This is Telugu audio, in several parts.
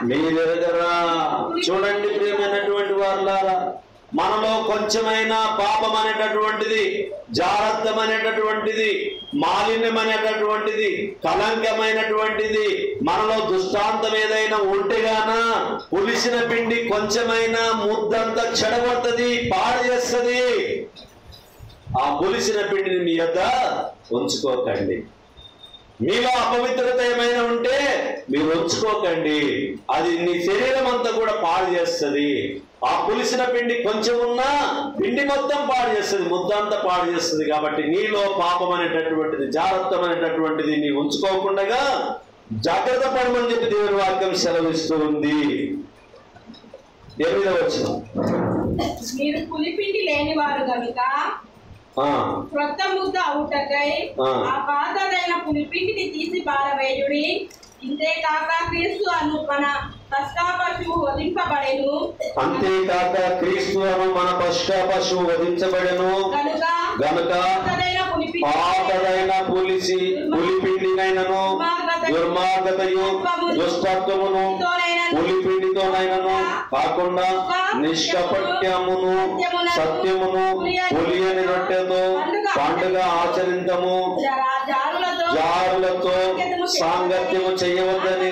మీరెరగరా. చూడండి ప్రియమైనటువంటి వారులారా, మనలో కొంచెమైనా పాపం అనేటటువంటిది, జాగ్రత్తం అనేటటువంటిది, మాలిన్యం అనేటటువంటిది, కలంకమైనటువంటిది మనలో దుష్టాంతం ఏదైనా ఉంటేగాన పులిసిన పిండి కొంచెమైనా ముద్దంతా చెడగొడుతుంది, పాడు చేస్తుంది. ఆ పులిసిన పిండిని మీ యొద్ద ఉంచుకోకండి. మీలో అపవిత్రత ఏమైనా ఉంటే మీరు ఉంచుకోకండి, అది నీ శరీరం అంతా కూడా పాడు చేస్తుంది. ఆ పులిసిన పిండి కొంచెం ఉన్నా పిండి మొత్తం పాడు చేస్తుంది, ముద్ద అంతా పాడు చేస్తుంది. కాబట్టి నీలో పాపం అనేటటువంటిది, జాగ్రత్తం అనేటటువంటిది నీ ఉంచుకోకుండా జాగ్రత్త పడమని చెప్పి దేవుని వాక్యం సెలవిస్తూ ఉంది. 8వ వచనం, మీరు పులిపిండి లేని వారు కనుక క్రొత్త ముద్ద అవుటకై ఆ పాతదైన పులిపిండిని తీసి పారవేయుడి. ఇంతేకాక క్రీస్తు అను మన పస్కా పశువు వధింపబడెను. అంతేకాక క్రీస్తు అను మన పస్కా పశువు వధించబడెను గనుక పాతదైన పులిపిండినైనను దుర్మార్గతయు దుష్టత్వమును పులిపిండితోనైనను కాకుండా నిష్కపట్యమును సత్యమును పులియని రొట్టెతో పండుగ ఆచరించము. జారులతో సాంగత్యము చేయవద్దని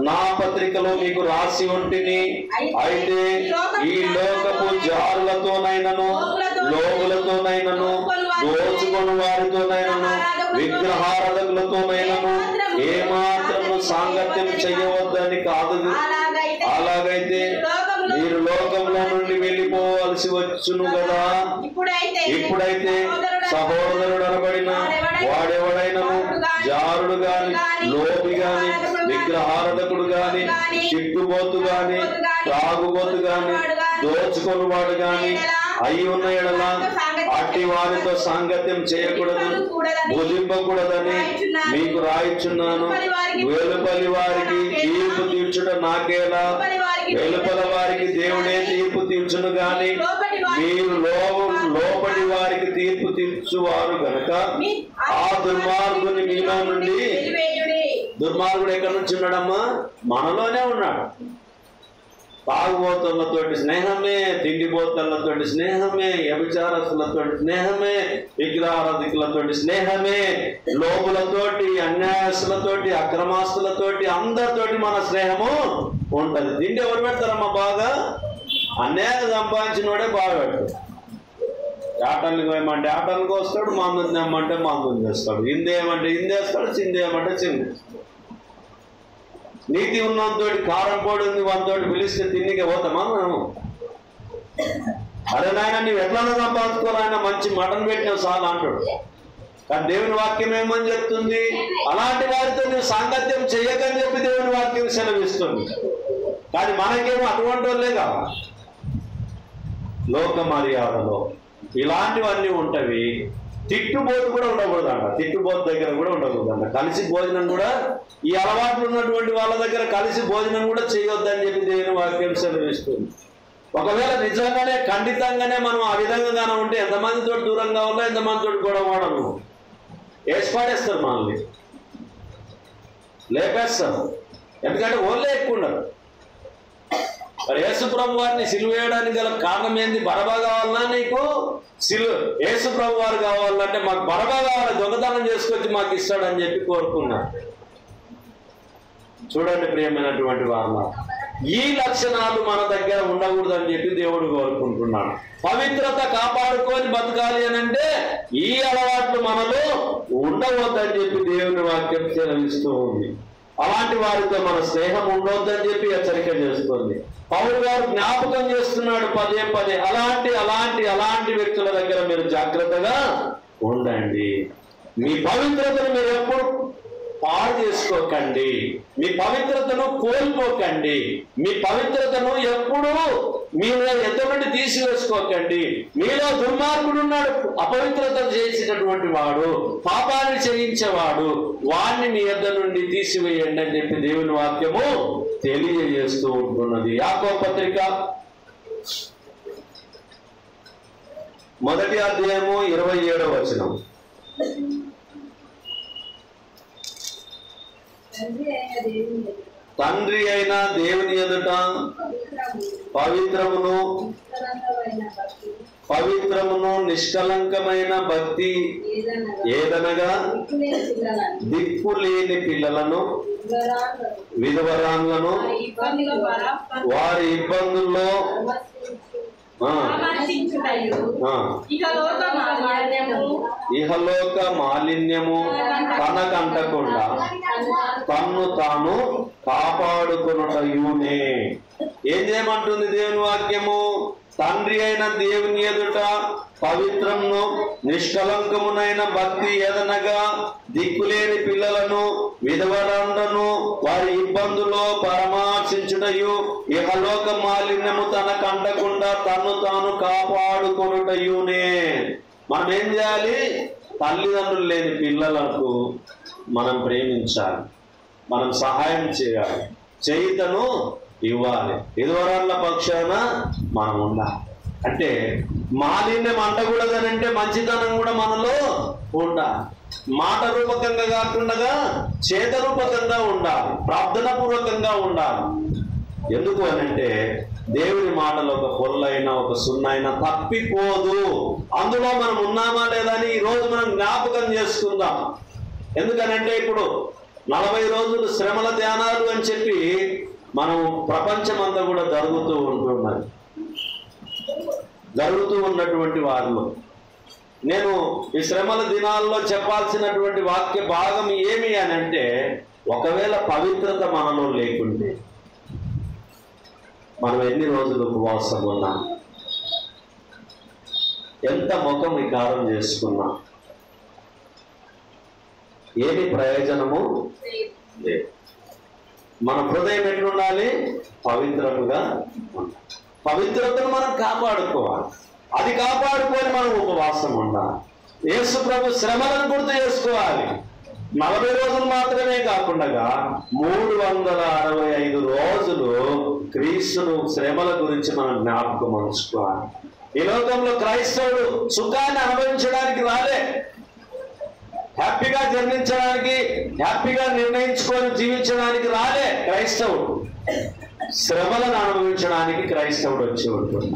నా పత్రికలో మీకు రాసి ఉంటిని. అయితే ఈ లోకపు జారులతోనైనను లోగులతోనైనను దోచుకొని వారితోనైనను విగ్రహారాధకులతోనైనను ఏమాత్రము సాంగత్యం చేయవద్దని కాదు. అలాగైతే మీరు లోకంలో నుండి వెళ్ళిపోవలసి వచ్చును కదా. ఇప్పుడైతే సహోదరుడు అనబడిన వాడెవడైనను జారుడు గాని, లోబి గాని, విగ్రహారాధకుడు గాని, చిట్టుబోతు గాని, త్రాగుబోతు గాని, దోచుకొని వాడు గాని అయి ఉన్న ఎడల అట్టి వారితో సాంగత్యం చేయకూడదు, భుజింపకూడదని మీకు రాయిచున్నాను. వెలుపలి వారికి తీర్పు తీర్చుట నాకేలా, వెలుపల వారికి దేవుడే తీర్పు తీర్చును గాని మీరు లోపటి వారికి తీర్పు తీర్చువారు గనక ఆ దుర్మార్గుని మీలో నుండి. దుర్మార్గుడు ఎక్కడి నుంచి ఉన్నాడమ్మా? మనలోనే ఉన్నాడు. తాగుబోతులతోటి స్నేహమే, తిండిబోతులతోటి స్నేహమే, వ్యభిచారస్తులతోటి స్నేహమే, విగ్రహారాధికులతోటి స్నేహమే, లోపులతోటి, అన్యాయస్తులతోటి, అక్రమాస్తులతోటి, అందరితోటి మన స్నేహము ఉంటది. తిండి ఎవరు పెడతారమ్మా? బాగా అన్యాయం సంపాదించినోడే బాగా పెడతాడు. ఆటలకు ఏమంటే ఆటలకు వస్తాడు, మందుని తెమ్మంటే మందుని తెస్తాడు, ఇందేమంటే ఇందేస్తాడు, చిందేమంటే చిందేస్తాడు. నీతి ఉన్నంతోటి కారం పొడి ఉంది వంతోటి పిలిస్తే తిన్నికే పోతామా మనం? అరే నాయన నీవు ఎట్లన్నా సంపాదించుకోవాలన్నా మంచి మటన్ పెట్టినావు చాలా అంటాడు. కానీ దేవుని వాక్యం ఏమని చెప్తుంది? అలాంటి వారితో నువ్వు సాంగత్యం చెయ్యకని చెప్పి దేవుని వాక్యం సెలవిస్తుంది. కానీ మనకేమో అటువంటి వాళ్ళే కావాలి. లోక మర్యాదలో ఇలాంటివన్నీ ఉంటవి. తిట్టుబోతు కూడా ఉండకూడదంట, తిట్టుబోతు దగ్గర కూడా ఉండకూడదంట. కలిసి భోజనం కూడా, ఈ అలవాట్లు ఉన్నటువంటి వాళ్ళ దగ్గర కలిసి భోజనం కూడా చేయొద్దని చెప్పి దేవుని వాక్యం సెలవిస్తుంది. ఒకవేళ నిజంగానే ఖండితంగానే మనం ఆ విధంగానే ఉంటే ఎంతమందితో దూరంగా ఉన్నా, ఎంతమందితో గొడవ వాడము వేసిపాడేస్తారు, మనల్ని లేపేస్తారు. ఎందుకంటే ఓళ్ళే ఎక్కువ ఉండరు. మరి యేసుప్రభు వారిని సిలువ వేయడానికి గల కారణం ఏంది? బరబా కావాలన్నా నీకు యేసుప్రభు వారు కావాలంటే మాకు బరబా కావాలి, దొంగతనం చేసుకొచ్చి మాకు ఇస్తాడని చెప్పి కోరుకున్నారు. చూడండి ప్రియమైనటువంటి వారు, ఈ లక్షణాలు మన దగ్గర ఉండకూడదని చెప్పి దేవుడు కోరుకుంటున్నాడు. పవిత్రత కాపాడుకొని బతకాలి అని అంటే ఈ అలవాట్లు మనలో ఉండవద్దని చెప్పి దేవుని వాక్యం సెలవిస్తూ ఉంది. అలాంటి వారితో మన స్నేహం ఉండవద్దని చెప్పి హెచ్చరిక చేస్తుంది. పౌలు గారు జ్ఞాపకం చేస్తున్నాడు పదే పదే, అలాంటి వ్యక్తుల దగ్గర మీరు జాగ్రత్తగా ఉండండి. మీ పవిత్రతను మీరు ఎప్పుడు పాడు చేసుకోకండి, మీ పవిత్రతను కోల్పోకండి, మీ పవిత్రతను ఎప్పుడు మీరు ఎటువంటి తీసివేసుకోకండి. మీలో దుర్మార్గుడు ఉన్నాడు, అపవిత్రత చేసినటువంటి వాడు, పాపాన్ని చేయించేవాడు, వాడిని మీ యొద్ద నుండి తీసివేయండి అని చెప్పి దేవుని వాక్యము తెలియజేస్తూ ఉంటున్నది. యాకోబు పత్రిక 1వ అధ్యాయము 27వ వచనం. తండ్రి అయిన దేవుని ఎదుట పవిత్రమును నిష్కలంకమైన భక్తి ఏదనగా దిక్కులేని పిల్లలను విధవరాన్లను వారి ఇబ్బందుల్లో ఇహలోక మాలిన్యము తనకంటకుండా తన్ను తాను కాపాడుకొనుటయునే. ఏం చేయమంటుంది దేవుని వాక్యము? తండ్రి అయిన దేవుని ఎదుట పవిత్రమును నిష్కలంకమునైన భక్తి ఏదనగా దిక్కులేని పిల్లలను విధవరాండ్లను వారి ఇబ్బందులో పరామర్శించుటయు ఇహలోక మాలిన్యము తనకంటకుండా తన్ను తాను కాపాడుకొనుటయునే. మనం ఏం చేయాలి? తల్లిదండ్రులు లేని పిల్లలకు మనం ప్రేమించాలి, మనం సహాయం చేయాలి, చేయుతను ఇవ్వాలి, విధవరాళ్ళ పక్షాన మనం ఉండాలి. అంటే మాలిన్యం అంటకూడదనంటే మంచితనం కూడా మనలో ఉండాలి. మాట రూపకంగా కాకుండా చేత రూపకంగా ఉండాలి, ప్రార్థన పూర్వకంగా ఉండాలి. ఎందుకు అనంటే దేవుని మాటలు ఒక పొల్లైనా ఒక సున్నైనా తప్పిపోదు. అందులో మనం ఉన్నామా లేదా అని ఈరోజు మనం జ్ఞాపకం చేసుకుందాం. ఎందుకనంటే ఇప్పుడు 40 రోజులు శ్రమల ధ్యానాలు అని చెప్పి మనం ప్రపంచమంతా కూడా జరుగుతూ ఉన్నటువంటి వారిలో నేను ఈ శ్రమల దినాల్లో చెప్పాల్సినటువంటి వాక్య భాగం ఏమి అని అంటే, ఒకవేళ పవిత్రత మనలో లేకుంటే మనం ఎన్ని రోజులు ఉపవాసం ఉన్నాం, ఎంత ముఖం వికారం చేసుకున్నాం, ఏమి ప్రయోజనము లేదు. మన హృదయం ఎట్లుండాలి? పవిత్రముగా ఉండాలి. పవిత్రతను మనం కాపాడుకోవాలి. అది కాపాడుకొని మనం ఉపవాసం ఉండాలి. యేసు ప్రభు శ్రమలను గుర్తు చేసుకోవాలి. 40 రోజులు మాత్రమే కాకుండా 365 రోజులు క్రీస్తును శ్రమల గురించి మనం జ్ఞాపకం ఉంచుకోవాలి. ఈ లోకంలో క్రైస్తవుడు సుఖాన్ని అనుభవించడానికి రాలే, హ్యాపీగా జన్మించడానికి, హ్యాపీగా నిర్ణయించుకొని జీవించడానికి రాలే క్రైస్తవుడు. శ్రమలను అనుభవించడానికి క్రైస్తవుడు వచ్చి ఉంటుంది.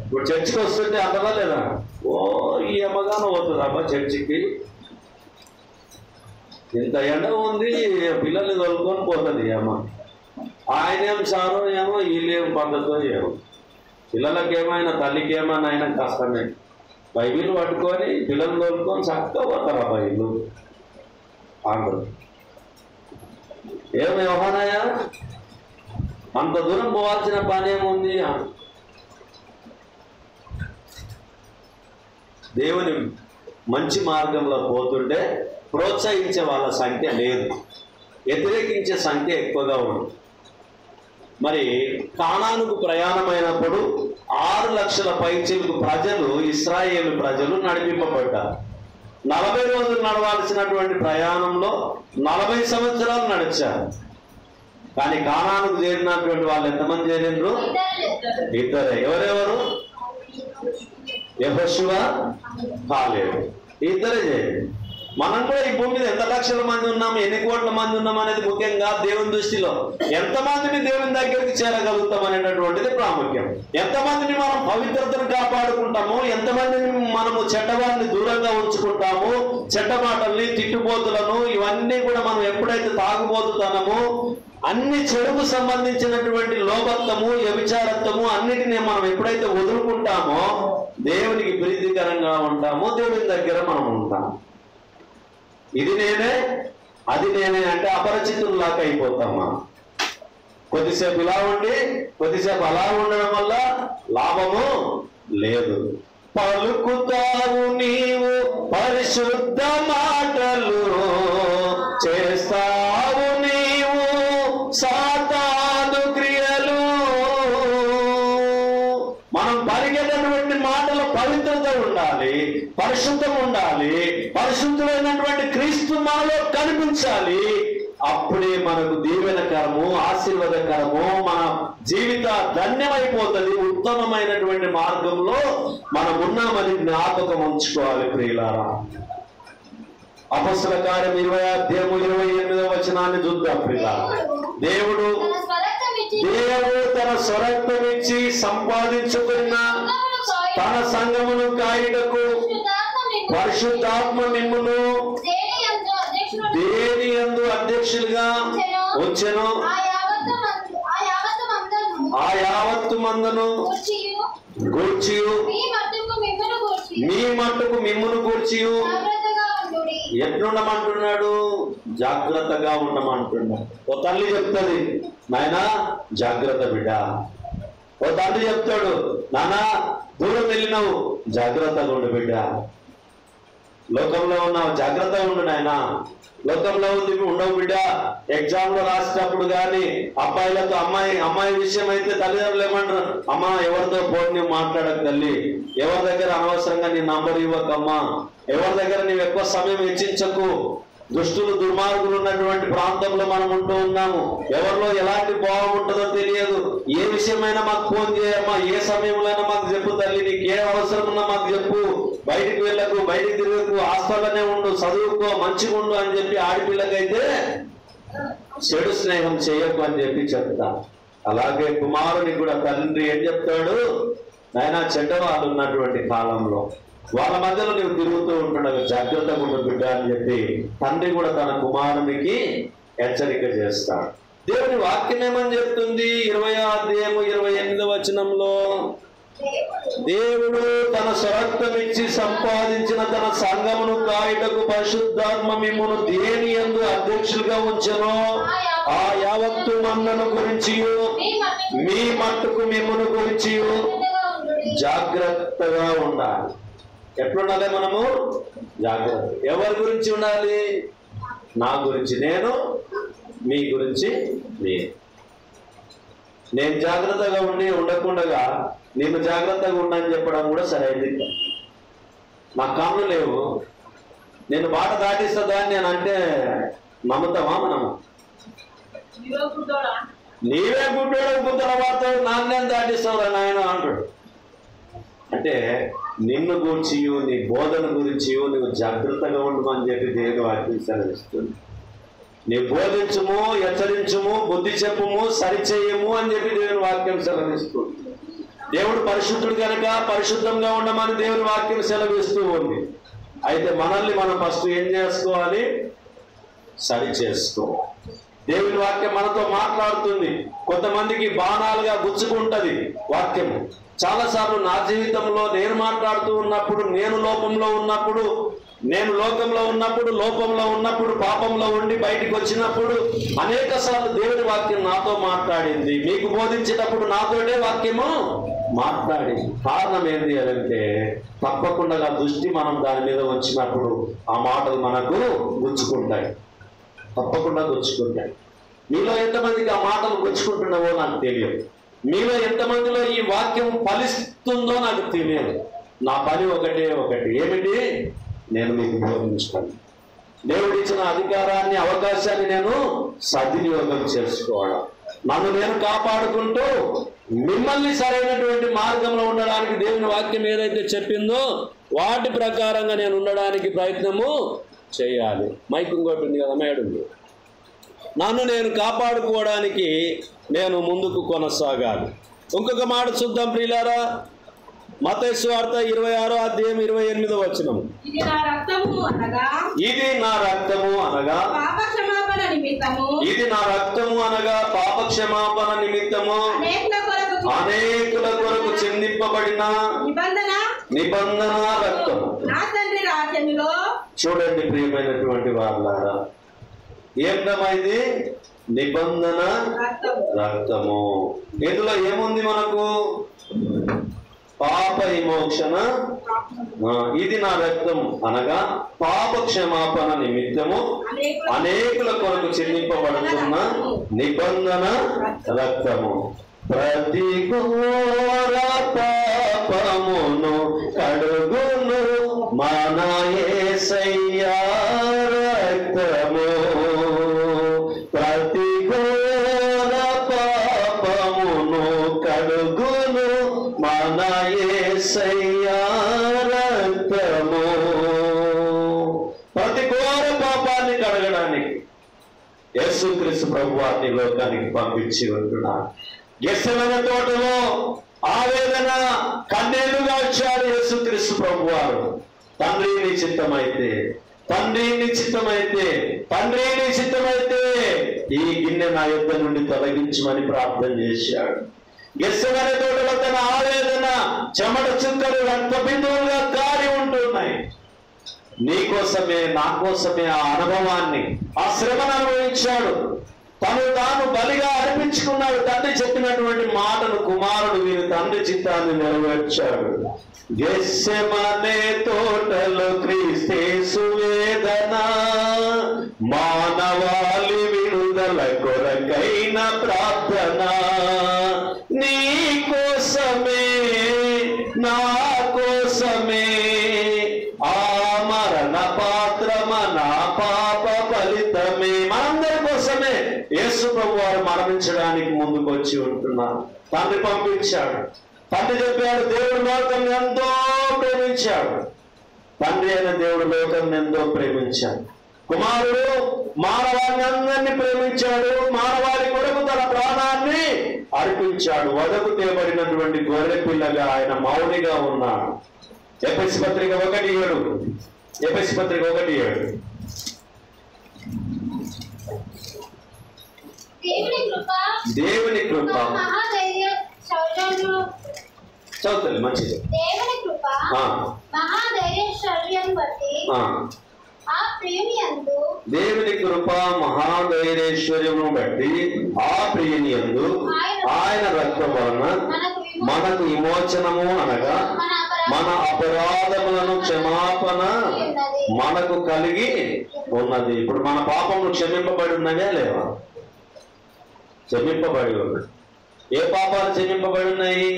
ఇప్పుడు చర్చికి వస్తుంటే అంటదా లేదా? ఓ ఈ అమ్మగానే పోతుందమ్మా చర్చికి, ఇంత ఎండ ఉంది, పిల్లల్ని తోలుకొని పోతుంది అమ్మ. ఆయనేం సారో ఏమో, వీళ్ళేం పద్ధతో ఏమో, పిల్లలకి ఏమైనా తల్లికి ఏమైనా అయినా కష్టమే. బైబిల్ పట్టుకొని పిల్లలు తోలుకొని చక్కగా పోతారు ఆ బైబిల్ అందరూ. ఏం వ్యవహారాయా, అంత దూరం పోవాల్సిన పని ఏముంది? దేవుని మంచి మార్గంలో పోతుంటే ప్రోత్సహించే వాళ్ళ సంఖ్య లేదు, వ్యతిరేకించే సంఖ్య ఎక్కువగా ఉంది. మరి కానానుకు ప్రయాణమైనప్పుడు 6 లక్షల పైచిలకు ప్రజలు, ఇశ్రాయేలు ప్రజలు నడిపింపబడ్డారు. 40 రోజులు నడవాల్సినటువంటి ప్రయాణంలో 40 సంవత్సరాలు నడిచారు. కానీ కానానుకు చేరినటువంటి వాళ్ళు ఎంతమంది చేరిండ్రు? ఇద్దరే. ఎవరెవరు? యెహోషువ, కాలేబు. ఇద్దరే చేయండి. మనం కూడా ఈ భూమి మీద ఎంత లక్షల మంది ఉన్నాము, ఎన్ని కోట్ల మంది ఉన్నాం అనేది ముఖ్యంగా దేవుని దృష్టిలో ఎంతమందిని దేవుని దగ్గరికి చేరగలుగుతాం అనేటటువంటిది ప్రాముఖ్యం. ఎంతమందిని మనం పవిత్రతను కాపాడుకుంటాము, ఎంతమందిని మనము చెడ్డవారిని దూరంగా ఉంచుకుంటాము, చెడ్డ మాటల్ని, తిట్టుబోతులను, ఇవన్నీ కూడా మనం ఎప్పుడైతే తాగుబోతుతామో, అన్ని చెడుకు సంబంధించినటువంటి లోభత్వము, వ్యభిచారత్వము అన్నిటినీ మనం ఎప్పుడైతే వదులుకుంటామో దేవునికి ప్రీతికరంగా ఉంటామో, దేవుని దగ్గర మనం ఉంటాం. ఇది నేనే, అది నేనే అంటే అపరిచితుల్లాగా అయిపోతామా? కొద్దిసేపు ఇలా ఉండి కొద్దిసేపు అలా ఉండడం వల్ల లాభము లేదు. పలుకుతావు నీవు పరిశుద్ధ మాటలు, చేస్తావు నీవు సాతాను క్రియలు. మనం పలికేటటువంటి మాటలో పవిత్రత ఉండాలి, పరిశుద్ధం ఉండాలి, పరిశుద్ధమైనటువంటి క్రీస్తు మనలో కనిపించాలి. అప్పుడే మనకు దీవెనకరము, ఆశీర్వాదకరము, మన జీవిత ధన్యమైపోతుంది. ఉత్తమమైనటువంటి మార్గంలో మనం ఉన్నామని జ్ఞాపకం ఉంచుకోవాలి ప్రియులారా. అపొస్తలుల కార్యం 20:28 చూద్దాం ప్రియులారా. దేవుడు తన స్వరక్తమిచ్చి సంపాదించుకున్న తన సంఘమును కాయుటకు పరిశుద్ధాత్మ మిమ్మును దేని యందు అధ్యక్షులుగా ఉంచెను. ఆ యావత్తు మందను గూర్చి మీ మట్టుకు మిమ్మును గూర్చి ఎట్లుండమంటున్నాడు? జాగ్రత్తగా ఉండమంటున్నాడు. ఓ తల్లి చెప్తుంది, నాయనా జాగ్రత్త బిడ్డ. ఓ తండ్రి చెప్తాడు, నానా దూరం వెళ్ళినావు, జాగ్రత్తగా ఉండు బిడ్డ. లోకంలో ఉన్నావు, జాగ్రత్తగా ఉండు నాయనా. లోకంలో ఉంది ఉండవు బిడ్డ. ఎగ్జామ్ లో రాసేటప్పుడు కానీ అబ్బాయిలతో అమ్మాయి విషయం అయితే తల్లిదండ్రులు ఏమంటారు, అమ్మా ఎవరితో ఫోన్ నువ్వు మాట్లాడక తల్లి, ఎవరి దగ్గర అనవసరంగా నీ నంబర్ ఇవ్వకమ్మా, ఎవరి దగ్గర నువ్వు ఎక్కువ సమయం వెచ్చించకు. దుష్టులు దుర్మార్గులు ఉన్నటువంటి ప్రాంతంలో మనం ఉంటూ ఉన్నాము. ఎవరిలో ఎలాంటి భావం ఉంటుందో తెలియదు. ఏ విషయమైనా మాకు ఫోన్ చేయమ్మా, ఏ సమయంలో మాకు చెప్పు తల్లి, నీకు ఏ అవసరం ఉన్నా మాకు చెప్పు, బయటికి వెళ్ళకు, బయటికి తిరగకు, హాస్టల్లోనే ఉండు, చదువుకో, మంచిగా ఉండు అని చెప్పి ఆడపిల్లకైతే చెడు స్నేహం చేయకు అని చెప్పి చెప్తా. అలాగే కుమారునికి కూడా తండ్రి ఏం చెప్తాడు, నాయనా చెడ్డవాళ్ళు ఉన్నటువంటి కాలంలో వాళ్ళ మధ్యలో నువ్వు తిరుగుతూ ఉంటున్నావు, జాగ్రత్తగా ఉండు బిడ్డ అని చెప్పి తండ్రి కూడా తన కుమారునికి హెచ్చరిక చేస్తాడు. దేవుని వాక్యం ఏమని చెప్తుంది? 20:28 దేవుడు తన స్వరక్తమిచ్చి సంపాదించిన తన సంఘమును కాయుటకు పరిశుద్ధాత్మ మిమ్మును దేని యందు అధ్యక్షులుగా ఉంచెనో ఆ యావత్తు మందను గురించి మీ మట్టుకు మిమ్మును గురించి జాగ్రత్తగా ఉండాలి. ఎట్లుండాలి మనము? జాగ్రత్త. ఎవరి గురించి ఉండాలి? నా గురించి నేను, మీ గురించి నేను జాగ్రత్తగా ఉండకుండా నేను జాగ్రత్తగా ఉండని చెప్పడం కూడా సరైనది. నా కన్నులు లేవు, నేను బాట దాటిస్తా దాన్ని నేను అంటే నమ్ముతామా మనము? నీవే గుడ్డోడు గుద్దల వార్తాడు, నాన్నేం దాటిస్తావురా నాయన అంటాడు. అంటే నిన్ను గురించి, నీ బోధన గురించి నువ్వు జాగ్రత్తగా ఉండమని చెప్పి దేవుని వాక్యం సెలవిస్తుంది. నీ బోధించుము, హెచ్చరించుము, బుద్ధి చెప్పుము, సరిచేయము అని చెప్పి దేవుని వాక్యం సెలవిస్తుంది. దేవుడు పరిశుద్ధుడు కనుక పరిశుద్ధంగా ఉండమని దేవుని వాక్యం సెలవిస్తూ ఉంది. అయితే మనల్ని మనం ఫస్ట్ ఏం చేసుకోవాలి? సరి చేసుకోవాలి. దేవుని వాక్యం మనతో మాట్లాడుతుంది. కొంతమందికి బాణాలుగా గుచ్చుకుంటది వాక్యము. చాలాసార్లు నా జీవితంలో నేను మాట్లాడుతూ ఉన్నప్పుడు, నేను లోకంలో ఉన్నప్పుడు పాపంలో ఉండి బయటికి వచ్చినప్పుడు అనేక సార్లు దేవుని వాక్యం నాతో మాట్లాడింది. మీకు బోధించేటప్పుడు నాతోనే వాక్యము మాట్లాడింది. కారణం ఏంటి అంటే తప్పకుండా దృష్టి మనం దాని మీద వచ్చినప్పుడు ఆ మాటలు మనకు గుచ్చుకుంటాయి, తప్పకుండా గుచ్చుకుంటాయి. మీలో ఎంతమందికి ఆ మాటలు గుచ్చుకుంటున్నావో నాకు తెలియదు. మీలో ఎంతమందిలో ఈ వాక్యం ఫలిస్తుందో నాకు తెలియదు. నా పని ఒకటి, ఏమిటి? నేను మీకు బోధించుకోండి. దేవుడు ఇచ్చిన అధికారాన్ని, అవకాశాన్ని నేను సద్వినియోగం చేసుకోవడం, నన్ను నేను కాపాడుకుంటూ మిమ్మల్ని సరైనటువంటి మార్గంలో ఉండడానికి దేవుని వాక్యం ఏదైతే చెప్పిందో వాటి ప్రకారంగా నేను ఉండడానికి ప్రయత్నము చేయాలి. మైకు ఇంకోటి ఉంది కదా, మేడం. నన్ను నేను కాపాడుకోవడానికి నేను ముందుకు కొనసాగాలి. ఇంకొక మాట చూద్దాం ప్రియులారా. మత్తయి సువార్త 26:28 ఇది నా రక్తము అనగా ఇది నా రక్తము అనగా పాప క్షమాపణ నిమిత్తము అనేకుల కొరకు చిందింపబడిన నిబంధన రక్తము. చూడండి ప్రియమైనటువంటి వారులారా, ఏంటమైంది? నిబంధన రక్తము. ఇందులో ఏముంది మనకు? పాప విమోచన. ఇది నా రక్తం అనగా పాప క్షమాపణ నిమిత్తము అనేకుల కొరకు చెల్లింపబడుతున్న నిబంధన రక్తము. ప్రతి ఘోర పాపమును కడుగును మన యేసయ్య రక్తము. ప్రతి ఘోర పాపమును కడుగును మన యేసయ్య రక్తము. ప్రతి ఘోర యేసుక్రీస్తు ప్రభువారిని లోకానికి పంపించి ఉంటున్నాడు. గెత్సెమనే తోటలో ఆవేదన కన్నీళ్లుగా వచ్చాడు యేసుక్రీస్తు ప్రభువారు. తండ్రి నీ చిత్తమైతే, తండ్రి నీ చిత్తమైతే, తండ్రి నీ చిత్తమైతే ఈ గిన్నె నా యొద్ద నుండి తొలగించమని ప్రార్థన చేశాడు. గెత్సెమనే తోటలో తన ఆవేదన చెమట చుక్కలు రక్త బిందువులుగా కారి ఉంటున్నాయి. నీకోసమే నా కోసమే ఆ అనుభవాన్ని, ఆ శ్రమను అనుభవించాడు. తను తాను బలిగా అర్పించుకున్నాడు. తండ్రి చెప్పినటువంటి మాటను కుమారుడు వీరి తండ్రి చిత్తాన్ని నెరవేర్చాడు. గెత్సెమనే తోటలో క్రీస్తు వేదన, మానవాళి విడుదల కొరకైన ప్రార్థన, నీ కోసమే నా కోసమే ఆ మరణ పాత్రమన పాప ఫలితమే, మనందరి కోసమే యేసు ప్రభువారు మరణించడానికి ముందుకు వచ్చి ఉంటున్నారు. తండ్రి పంపించాడు. తండ్రి చెప్పాడు, దేవుడు లోకం ఎంతో ప్రేమించాడు. తండ్రి అయిన దేవుడు లోకం ఎంతో ప్రేమించాడు. కుమారుడు మానవాన్ని అందరినీ ప్రేమించాడు. మానవాళి కొరకు తన ప్రాణాన్ని అర్పించాడు. వదకు తేబడినటువంటి గొర్రె పిల్లగా ఆయన మౌనిగా ఉన్నాడు. ఎఫెసీ పత్రిక 1:7. ఎఫెసీ పత్రిక 1:7. దేవుని కృప చదువుతుంది మంచిది. దేవుని కృప మహాధైర్యశౌర్యం బట్టి ఆ ప్రేమియందు, దేవుని కృప మహాధైర్యైశ్వర్యమును బట్టి ఆ ప్రియనియందు ఆయన రక్తం వలన మనకు విమోచనము అనగా మన అపరాధములను క్షమాపణ మనకు కలిగి ఉన్నది. ఇప్పుడు మన పాపములు క్షమింపబడి ఉన్నవే లేవా? క్షమింపబడి ఉన్నాయి. ఏ పాపాలు క్షమింపబడి ఉన్నాయి?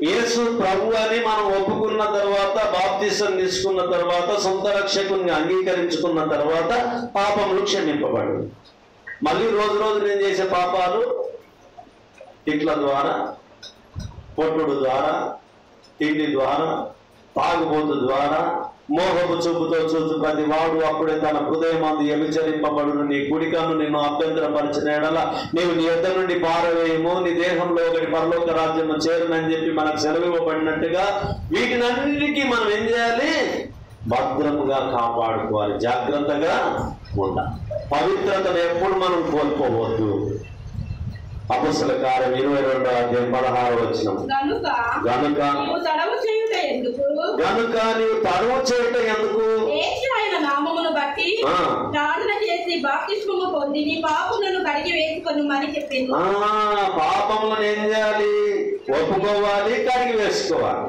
యేసు ప్రభు అని మనం ఒప్పుకున్న తర్వాత, బాప్తిసం తీసుకున్న తర్వాత, సొంత రక్షకుని అంగీకరించుకున్న తర్వాత పాపములు క్షమింపబడి. మళ్ళీ రోజు రోజు నేను చేసే పాపాలు తిట్ల ద్వారా, పొట్టుడు ద్వారా, తిండి ద్వారా, తాగుబోతు ద్వారా, మోహపు చూపుతో చూచు ప్రతి వాడు అప్పుడే తన హృదయమందు వ్యభిచరింపబడును. నీ కుడికన్ను నిన్ను అభ్యంతరపరిచిన ఎడల నీవు నీ యొద్ద నుండి పారవేయము, నీ దేహంలో ఒకటి పరలోక రాజ్యము చేరునని చెప్పి మనకు సెలవివ్వబడినట్టుగా వీటినన్నిటికీ మనం ఏం చేయాలి? భద్రముగా కాపాడుకోవాలి, జాగ్రత్తగా ఉండాలి. పవిత్రతను ఎప్పుడు మనం కోల్పోవద్దు. అపొస్తలుల కార్యం 22:16 గనుక నీవు తడవు చేయుట ఎందుకు? ఆయన నామమును బట్టి ప్రార్థన చేసి బాప్తిస్మము పొంది నీ పాపములను కడిగి వేసుకొనుమని చెప్పింది. పాపములను ఏం చేయాలి? ఒప్పుకోవాలి, కడిగి వేసుకోవాలి.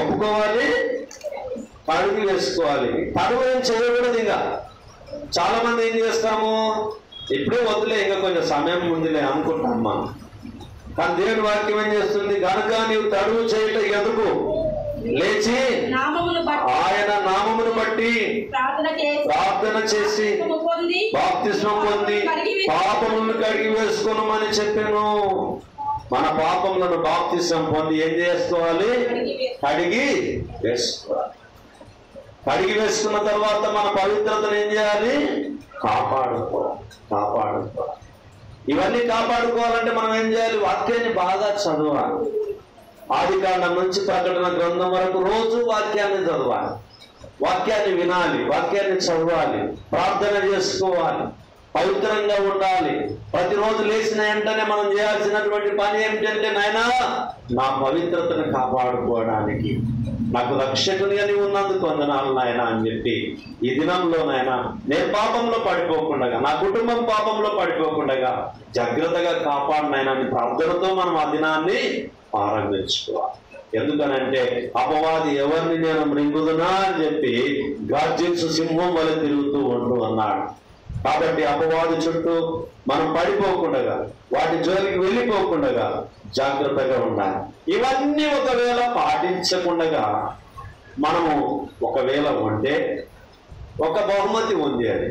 ఒప్పుకోవాలి, కడిగి వేసుకోవాలి. తడువు ఏం చేయకూడదు. ఇంకా చాలా మంది ఏం చేస్తాము, ఇప్పుడే వద్దులే, ఇంకా కొంచెం సమయం ముందులే అనుకుంటాం మనం. కానీ దేవుని వాక్యం ఏం చేస్తుంది? కనుక నీవు తడువు చేయట ఎందుకు? లేచి ఆయన నామమును బట్టి ప్రార్థన చేసి బాప్తిస్మం పొంది పాపములను కడిగి వేసుకోనమని చెప్పాను. మన పాపములను బాప్తిస్మం పొంది ఏం చేసుకోవాలి? కడిగి వేసుకోవాలి. కడిగి వేసుకున్న తర్వాత మన పవిత్రతను ఏం చేయాలి? కాపాడుకోవాలి. ఇవన్నీ కాపాడుకోవాలంటే మనం ఏం చేయాలి? వాక్యాన్ని బాగా చదవాలి. ఆదికాండం నుంచి ప్రకటన గ్రంథం వరకు రోజు వాక్యాన్ని చదవాలి, వాక్యాన్ని వినాలి, వాక్యాన్ని చదవాలి, ప్రార్థన చేసుకోవాలి, పవిత్రంగా ఉండాలి. ప్రతిరోజు లేచిన వెంటనే మనం చేయాల్సినటువంటి పని ఏమిటంటే, నాయనా నా పవిత్రతను కాపాడుకోవడానికి నాకు రక్షకునిగా నీవు ఉన్నందుకు వందనాలు నాయన అని చెప్పి ఈ దినంలో నాయనా నేను పాపంలో పడిపోకుండా, నా కుటుంబం పాపంలో పడిపోకుండా జాగ్రత్తగా కాపాడినైనా ప్రార్థనతో మనం ఆ దినాన్ని ఆరంభించుకోవాలి. ఎందుకనంటే అపవాది ఎవరిని నేను మృంగుదునా అని చెప్పి గర్జించు సింహం వలె తిరుగుతూ ఉంటూ అన్నాడు. కాబట్టి అపవాది చుట్టూ మనం పడిపోకుండా, వాటి జోలికి వెళ్ళిపోకుండా జాగ్రత్తగా ఉండాలి. ఇవన్నీ ఒకవేళ పాటించకుండా మనము ఒకవేళ ఉంటే ఒక బహుమతి ఉంది. అది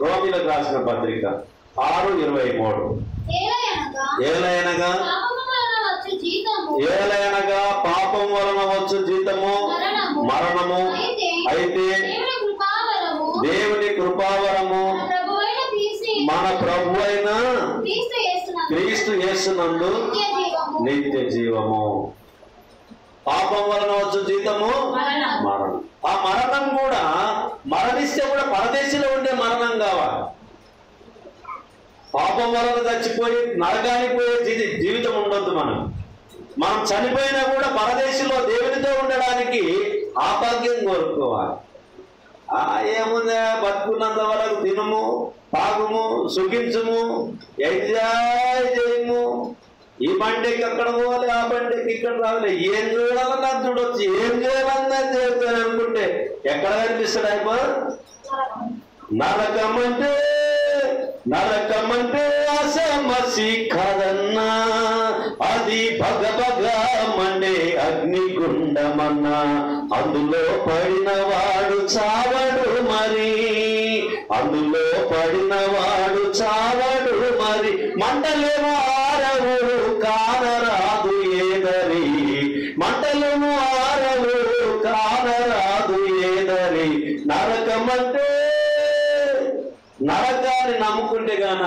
రోమిలకు రాసిన పత్రిక 6:23. ఏలయనగా పాపం వలన వచ్చు జీతము మరణము, అయితే దేవుని కృపావరము మన ప్రభు అయిన క్రీస్తు యేసునందు నిత్య జీవము. పాపం వలన వచ్చు జీతము మరణం. ఆ మరణం కూడా మరణిస్తే కూడా పరదేశంలో ఉండే మరణం కావాలి. పాపం వలన చచ్చిపోయి నరకానికి పోయే జీవితం ఉండొద్దు. మనం చనిపోయినా కూడా పరదేశంలో దేవునితో ఉండడానికి ఆ భాగ్యం కోరుకోవాలి. ఏముంది, బతుకున్నంత వరకు తినము, తాగుము, సుఖించము, ఎంజాయ్ చేయము. ఈ బండికి అక్కడ పోవాలి, ఆ బండికి ఇక్కడ రావాలి, ఏం చూడాలన్నా చూడొచ్చు, ఏం చేయాలన్నా చేస్తాను అనుకుంటే ఎక్కడ కనిపిస్తాడు అయిపో. నరకమంటే అసమసి కదన్నా, అది భగభగా మండే అగ్నిగుండమన్నా, అందులో పడినవాడు చావడు మరి, అందులో పడినవాడు చావడు మరి. మంటలేమో ఆరవు కానరాదు ఏదరి, మంటలేమో ఆరవు కానరాదు ఏదరి. నరకమంటే నరకాన్ని నమ్ముకుంటే గాన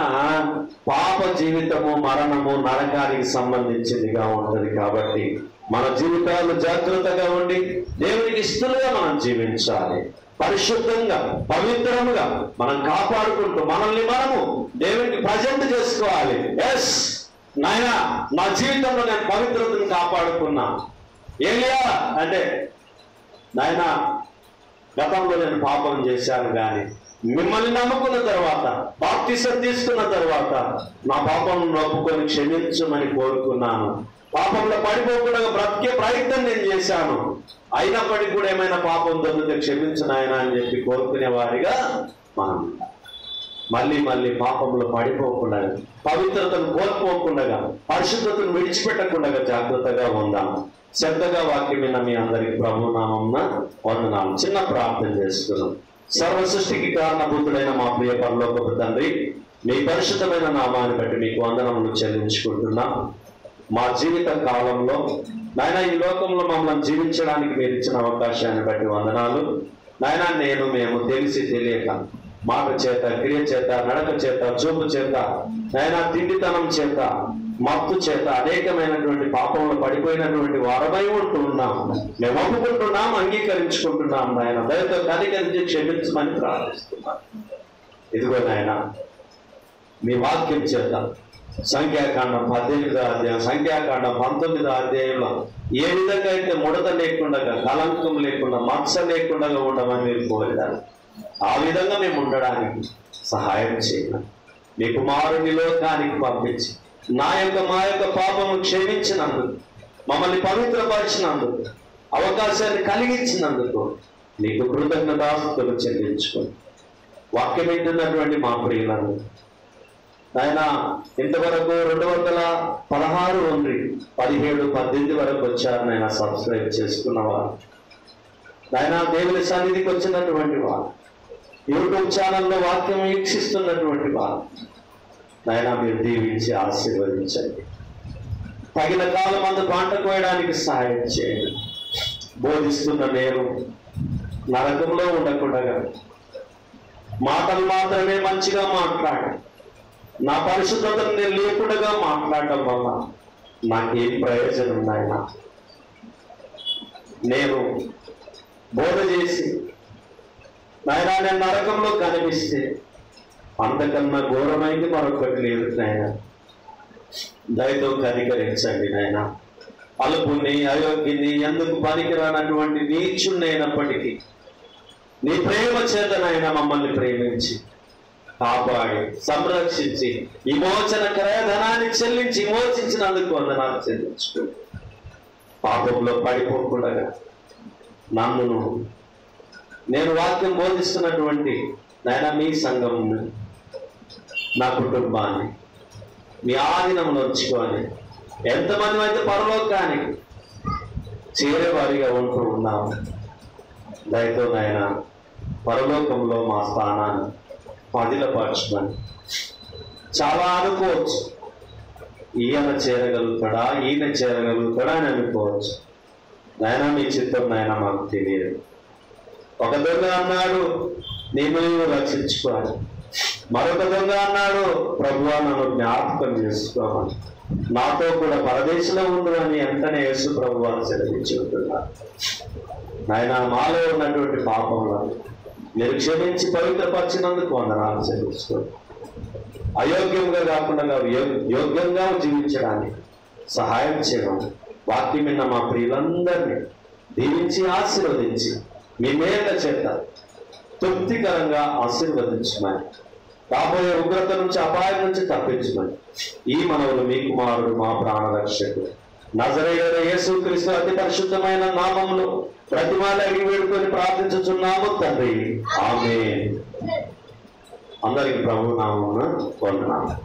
పాప జీవితము, మరణము నరకానికి సంబంధించిందిగా ఉంటుంది. కాబట్టి మన జీవితాలు జాగ్రత్తగా ఉండి దేవునికి ఇష్టలుగా మనం జీవించాలి. పరిశుద్ధంగా, పవిత్రముగా మనం కాపాడుకుంటూ మనల్ని మనము దేవునికి ప్రజెంట్ చేసుకోవాలి. ఎస్ నాయనా, నా జీవితంలో నేను పవిత్రతను కాపాడుకున్నా. ఏలియా అంటే, నాయనా గతంలో నేను పాపం చేశాను, కానీ మిమ్మల్ని నమ్ముకున్న తర్వాత, బాప్తిసం తీసుకున్న తర్వాత నా పాపం ఒప్పుకొని క్షమించమని కోరుకున్నాను. పాపంలో పడిపోకుండా బ్రతికే ప్రయత్నం నేను చేశాను, అయినప్పటికీ కూడా ఏమైనా పాపం దొరికితే క్షమించు నాయనా అని చెప్పి కోరుకునే వారిగా మనం మళ్ళీ మళ్ళీ పాపంలో పడిపోకుండా, పవిత్రతను కోల్పోకుండా, పరిశుద్ధతను విడిచిపెట్టకుండా జాగ్రత్తగా ఉందాం. శ్రద్ధగా వాక్యం విన్న మీ అందరికి ప్రభునామమున వందనాలు. చిన్న ప్రార్థన చేస్తున్నాం. సర్వ సృష్టికి కారణభూతుడైన మా ప్రియ పరలోకపు తండ్రి, మీ పరిశుద్ధమైన నామాన్ని బట్టి మీకు వందనములు చెల్లించుకుంటున్నాం. మా జీవిత కాలంలో నాయన, ఈ లోకంలో మమ్మల్ని జీవించడానికి మీరు ఇచ్చిన అవకాశాన్ని బట్టి వందనాలు నాయన. మేము తెలిసి తెలియక, మాట చేత, క్రియ చేత, నడక చేత, చూపు చేత, నాయన తిండితనం చేత, మత్తు చేత అనేకమైనటువంటి పాపంలో పడిపోయినటువంటి వారమై ఉంటున్నాం. మేము ఒప్పుకుంటున్నాం, అంగీకరించుకుంటున్నాం. నాయన దయతో కనికరించి క్షమించమని ప్రార్థిస్తున్నాం. ఇదిగో నాయన, మీ వాక్యం చేత సంఖ్యాకాండం 18వ అధ్యాయం, సంఖ్యాకాండం 19వ అధ్యాయంలో ఏ విధంగా అయితే ముడత లేకుండా, కలంకం లేకుండా, మత్స లేకుండా ఉండమని మీరు కోరారు, ఆ విధంగా మేము ఉండడానికి సహాయం చేయాలి. మీ కుమారుని లోకానికి పంపించి మా యొక్క పాపము క్షమించినందుకు, మమ్మల్ని పవిత్రపరిచినందుకు, అవకాశాన్ని కలిగించినందుకు నీకు కృతజ్ఞతాస్తుతులు చెల్లించుకోండి. వాక్యం వింటున్నటువంటి మా ప్రియులను ఆయన ఇంతవరకు 216 నుండి 17, 18 వరకు వచ్చారు. నాయన సబ్స్క్రైబ్ చేసుకున్నవారు, నాయన దేవుని సన్నిధికి వచ్చినటువంటి వారు, యూట్యూబ్ ఛానల్లో వాక్యం వీక్షిస్తున్నటువంటి వారు, నాయన మీరు దీవించి ఆశీర్వదించండి. తగిన కాలం అందు పంట కోయడానికి సహాయం చేయండి. బోధిస్తున్న నేను నరకంలో ఉండకుండా మాటలు మాత్రమే మంచిగా మాట్లాడి, నా పరిశుద్ధతను నేను లేకుండా మాట్లాడటం వల్ల నాకేం ప్రయోజనం నాయన? నేను బోధ చేసి నాయన నేను నరకంలో కనిపిస్తే అంతకన్నా ఘోరమైంది మరొకటి లేదు నాయన. దయతో కనికరించండి నాయన. అల్పుని, అయోగ్యుని, ఎందుకు పనికిరానటువంటి నీచున్నైనప్పటికీ నీ ప్రేమ చేతనైనా మమ్మల్ని ప్రేమించి కాపాడి సంరక్షించి విమోచన క్రయధనాన్ని చెల్లించి విమోచించినందుకు వందనాలు చెల్లించుకో. పాపంలో పడిపోకుండా నన్ను, నేను వాక్యం బోధిస్తున్నటువంటి నాయన మీ సంఘం, నా కుటుంబాన్ని మీ ఆధీనంలో ఉంచుకొని ఎంతమంది అయితే పరలోకానికి చేరేవారిగా ఉంటూ ఉన్నాము. దయతో నాయన పరలోకంలో మా స్థానాన్ని పదిలపరచుకొని, చాలా అనుకోవచ్చు ఈయన చేరగలుగుతాడా, ఈయన చేరగలుగుతాడా అని అనుకోవచ్చు. నాయన మీ చిత్తం నాయన మాకు తెలియదు. ఒక దొంగ అన్నాడు, నేను రక్షించుకోవాలి. మరొక దొంగ అన్నాడు, ప్రభువా నన్ను జ్ఞాపకం చేసుకోమని, నాతో కూడా పరదేశంలో ఉండు అని వెంటనే యేసు ప్రభువా సెలవించి ఉంటున్నాడు. నాయన, మాలో ఉన్నటువంటి పాపములను మీరు క్షమించి పవిత్రపరిచినందుకు వందనాలు చెల్లించుకోండి. అయోగ్యంగా కాకుండా యోగ్యంగా జీవించడానికి సహాయం చేయమని వాక్యం విన్న మా ప్రియులందరినీ దీవించి ఆశీర్వదించి మీ మేళ్ల చేత తృప్తికరంగా ఆశీర్వదించమని, రాబోయే ఉగ్రత నుంచి అపాయం నుంచి తప్పించమని ఈ మనవులు మీ కుమారుడు మా ప్రాణరక్షకుడు నజరేయుడైన యేసుక్రీస్తు అతి పరిశుద్ధమైన నామములో ప్రతిమాలు అడిగి వేడుకొని ప్రార్థించుచున్నాము తండ్రి, ఆమేన్. అందరికి ప్రభు నామమున వందనాలు.